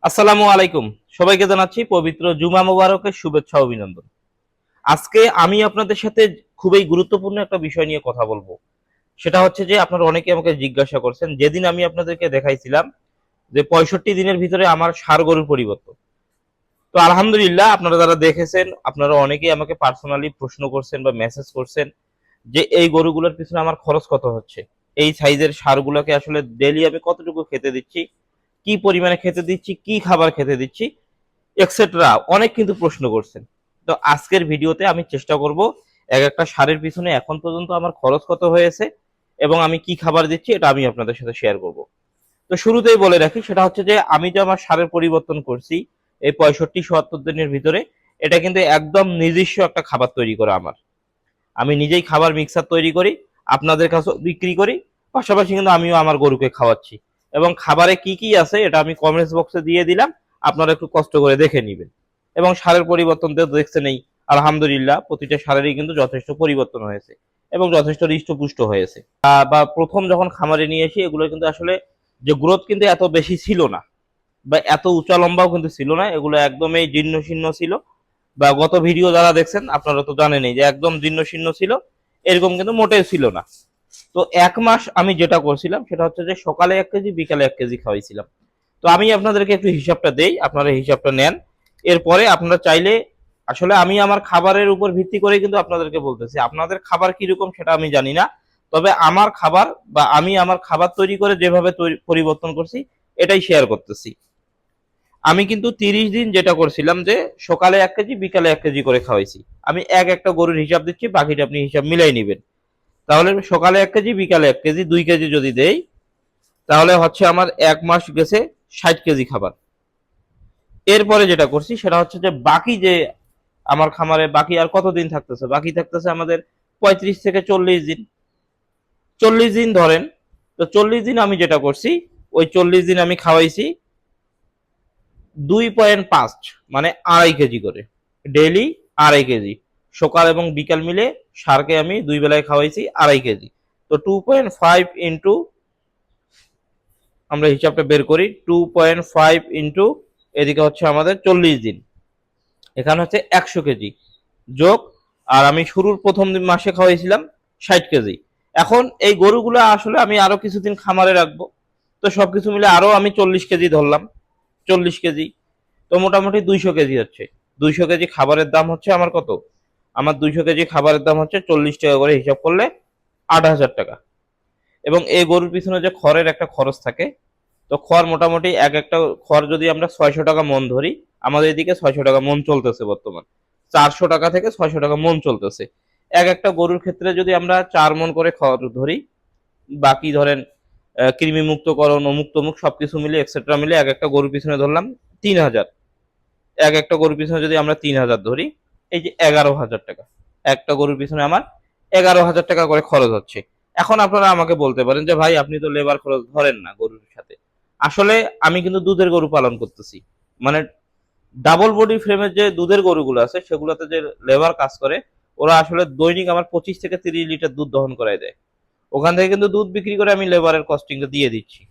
আসসালামু আলাইকুম। সবাইকে জানাচ্ছি পবিত্র জুমা মোবারকের শুভেচ্ছা ও অভিনন্দন। আজকে আমি আপনাদের সাথে খুবই গুরুত্বপূর্ণ একটা বিষয় নিয়ে কথা বলবো। সেটা হচ্ছে যে আপনারা অনেকে আমাকে জিজ্ঞাসা করছেন, যেদিন আমি আপনাদেরকে দেখাইছিলাম যে 65 দিনের ভিতরে আমার ষাঁড় গরুর পরিবর্তন। তো আলহামদুলিল্লাহ, আপনারা যারা দেখেছেন আপনারা অনেকেই আমাকে পার্সোনালি প্রশ্ন করছেন বা মেসেজ করছেন যে এই গরুগুলোর পিছনে আমার খরচ কত হচ্ছে, এই সাইজের ষাঁড়গুলোকে আসলে ডেইলি আমি কতটুকু খেতে দিচ্ছি, কি পরিমাণে খেতে দিচ্ছি, কি খাবার খেতে দিচ্ছি, এক্সেট্রা অনেক কিন্তু প্রশ্ন করছেন। তো আজকের ভিডিওতে আমি চেষ্টা করব এক একটা সারের পিছনে এখন পর্যন্ত আমার খরচ কত হয়েছে এবং আমি কি খাবার দিচ্ছি এটা আমি আপনাদের সাথে শেয়ার করব। তো শুরুতেই বলে রাখি, সেটা হচ্ছে যে আমি যে আমার সারের পরিবর্তন করছি এই 65-৭০ দিনের ভিতরে, এটা কিন্তু একদম নিজস্ব একটা খাবার তৈরি করা আমার। আমি নিজেই খাবার মিক্সার তৈরি করি, আপনাদের কাছে বিক্রি করি, পাশাপাশি কিন্তু আমিও আমার গরুকে খাওয়াচ্ছি। এবং খাবারে কি কি আছে এটা আমি কমেন্টস বক্সে দিয়ে দিলাম, আপনারা একটু কষ্ট করে দেখে নেবেন। এবং সারের পরিবর্তন তো দেখছেনই, আলহামদুলিল্লাহ প্রতিটা সারেরই কিন্তু যথেষ্ট পরিবর্তন হয়েছে এবং যথেষ্ট হৃষ্টপুষ্ট হয়েছে। বা প্রথম যখন খামারে নিয়ে এসি এগুলো কিন্তু আসলে যে গ্রোথ কিন্তু এত বেশি ছিল না, বা এত উঁচা লম্বাও কিন্তু ছিল না, এগুলো একদমই জীর্ণ শীর্ণ ছিল। বা গত ভিডিও যারা দেখছেন আপনারা তো জানেনই যে একদম জীর্ণ শীর্ণ ছিল, এরকম কিন্তু মোটেও ছিল না। তো 1 মাস আমি যেটা করছিলাম সেটা হচ্ছে যে সকালে 1 কেজি বিকালে 1 কেজি খাওয়াইছিলাম। তো আমি আপনাদেরকে একটু হিসাবটা দেই, আপনারা হিসাবটা নেন। এরপরে আপনারা চাইলে, আসলে আমি আমার খাবারের উপর ভিত্তি করে কিন্তু আপনাদেরকে বলতেছি, আপনাদের খাবার কিরকম সেটা আমি জানি না। তবে আমার খাবার বা আমি আমার খাবার তৈরি করে যেভাবে পরিবর্তন করছি এটাই শেয়ার করতেছি। আমি কিন্তু 30 দিন যেটা করছিলাম যে সকালে 1 কেজি বিকালে 1 কেজি করে খাওয়াইছি। আমি একটা গরুর হিসাব দিচ্ছি, বাকিটা আপনি হিসাব মিলাই নেবেন। তাহলে সকালে 1 কেজি বিকালে 1 কেজি 2 কেজি যদি দেই, তাহলে হচ্ছে আমার 1 মাস গেছে 60 কেজি খাবার। এরপরে যেটা করছি সেটা হচ্ছে যে বাকি যে আমার খামারে বাকি আর কতদিন থাকতেছে, বাকি থাকতেছে আমাদের 35 থেকে 40 দিন। 40 দিন ধরেন। তো 40 দিন আমি যেটা করছি, ওই 40 দিন আমি খাওয়াইছি 2.5, মানে 2.5 কেজি করে ডেইলি। 2.5 কেজি সকাল এবং বিকাল মিলে সারকে আমি 2 বেলায় খাওয়াইছি 2.5 কেজি। তো 2.5 ইন্টু, আমরা হিসাবটা বের করি, 2.5 ইন্টু এদিকে হচ্ছে আমাদের 40 দিন, এখানে হচ্ছে 100 কেজি যোগ। আর আমি শুরুর প্রথম মাসে খাওয়াইছিলাম 60 কেজি। এখন এই গরুগুলো আসলে আমি আরো কিছুদিন খামারে রাখবো, তো সবকিছু মিলে আরো আমি 40 কেজি ধরলাম। 40 কেজি, তো মোটামুটি 200 কেজি হচ্ছে। 200 কেজি খাবারের দাম হচ্ছে আমার কত, আমার 200 কেজি খাবারের দাম হচ্ছে 40 টাকা করে, হিসাব করলে 8,000 টাকা। এবং এই গরুর পিছনে যে খড়ের একটা খরচ থাকে, তো খড় মোটামুটি একটা খড় যদি আমরা 600 টাকা মন ধরি, আমাদের এদিকে 600 টাকা মন চলতেছে বর্তমান। 400 টাকা থেকে 600 টাকা মন চলতেছে। একটা গরুর ক্ষেত্রে যদি আমরা 4 মন করে খড় ধরি, বাকি ধরেন কৃমি মুক্তকরণ অমুক তমুক সবকিছু মিলে এক্সেট্রা মিলে একটা গরুর পিছনে ধরলাম 3,000। একটা গরুর পিছনে যদি আমরা 3,000 ধরি, এই যে 11,000 টাকা, একটা গরুর পিছনে আমার 11,000 টাকা করে খরচ হচ্ছে। এখন আপনারা আমাকে বলতে পারেন যে ভাই আপনি তো লেবার খরচ ধরেন না গরুর সাথে। আসলে আমি কিন্তু দুধের গরু পালন করতেছি, মানে ডাবল বডি ফ্রেমের যে দুধের গরুগুলো আছে সেগুলোতে যে লেবার কাজ করে, ওরা আসলে দৈনিক আমার 25 থেকে 30 লিটার দুধ দহন করায় দেয়। ওখান থেকে কিন্তু দুধ বিক্রি করে আমি লেবারের কস্টিংটা দিয়ে দিচ্ছি।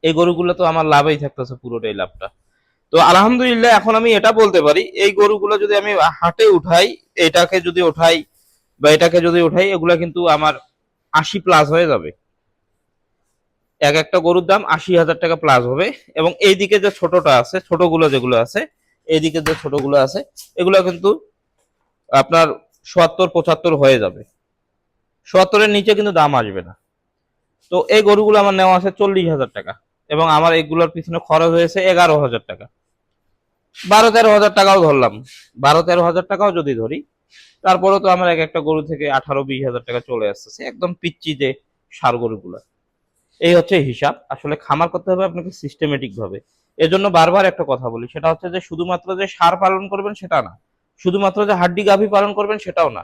এই গরুগুলো তো আমার লাভই থাকতেছে, পুরোটাই লাভটা। তো আলহামদুলিল্লাহ, এখন আমি এটা বলতে পারি এই গরুগুলো যদি আমি হাটে উঠাই, এটাকে যদি উঠাই বা এটাকে যদি উঠাই, এগুলা কিন্তু আমার 80+ হয়ে যাবে। একটা গরুর দাম 80,000 টাকা প্লাস হবে। এবং এইদিকে যে ছোটটা আছে, ছোটগুলো যেগুলো আছে, এইদিকে যে ছোটগুলো আছে, এগুলো কিন্তু আপনার 70-75 হয়ে যাবে। 70-এর নিচে কিন্তু দাম আসবে না। তো এই গরুগুলো আমার নেওয়া আছে 40,000 টাকা, এবং আমার এগুলোর পিছনে খরচ হয়েছে 11,000 টাকা। 12-13 হাজার টাকাও ধরলাম, 12-13 হাজার টাকাও যদি ধরি, তারপরে তো আমার একটা গরু থেকে 18-20 হাজার টাকা চলে আসতেছে, একদম পিচ্ছি যে সার গরুগুলো। এই হচ্ছে হিসাব। আসলে খামার করতে হবে আপনাকে সিস্টেমেটিক ভাবে। এজন্য বারবার একটা কথা বলি, সেটা হচ্ছে যে শুধুমাত্র যে সার পালন করবেন সেটা না, শুধুমাত্র যে হাড্ডি গাভী পালন করবেন সেটাও না,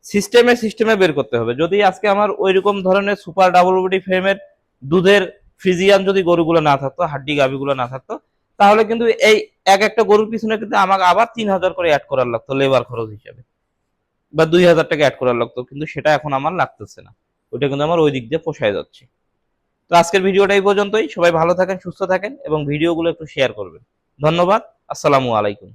সিস্টেমে সিস্টেমে বের করতে হবে। যদি আজকে আমার ওইরকম ধরনের সুপার ডাবল বডি ফ্রেমের দুধের ফ্রিজিয়ান যদি গরুগুলো না থাকতো, হাড্ডি গাভীগুলো না থাকতো, তাহলে কিন্তু এই একটা গরুর পিছনে কিন্তু আমাকে আবার 3,000 করে অ্যাড করার লাগতো লেবার খরচ হিসাবে, বা 2,000 টাকা অ্যাড করার লাগতো, কিন্তু সেটা এখন আমার লাগতেছে না। ওইটা কিন্তু আমার ওই দিক দিয়ে পোষায় যাচ্ছে। তো তো আজকের ভিডিওটা এই পর্যন্তই। সবাই ভালো থাকেন, সুস্থ থাকেন এবং ভিডিওগুলো একটু শেয়ার করবেন। ধন্যবাদ। আসসালামু আলাইকুম।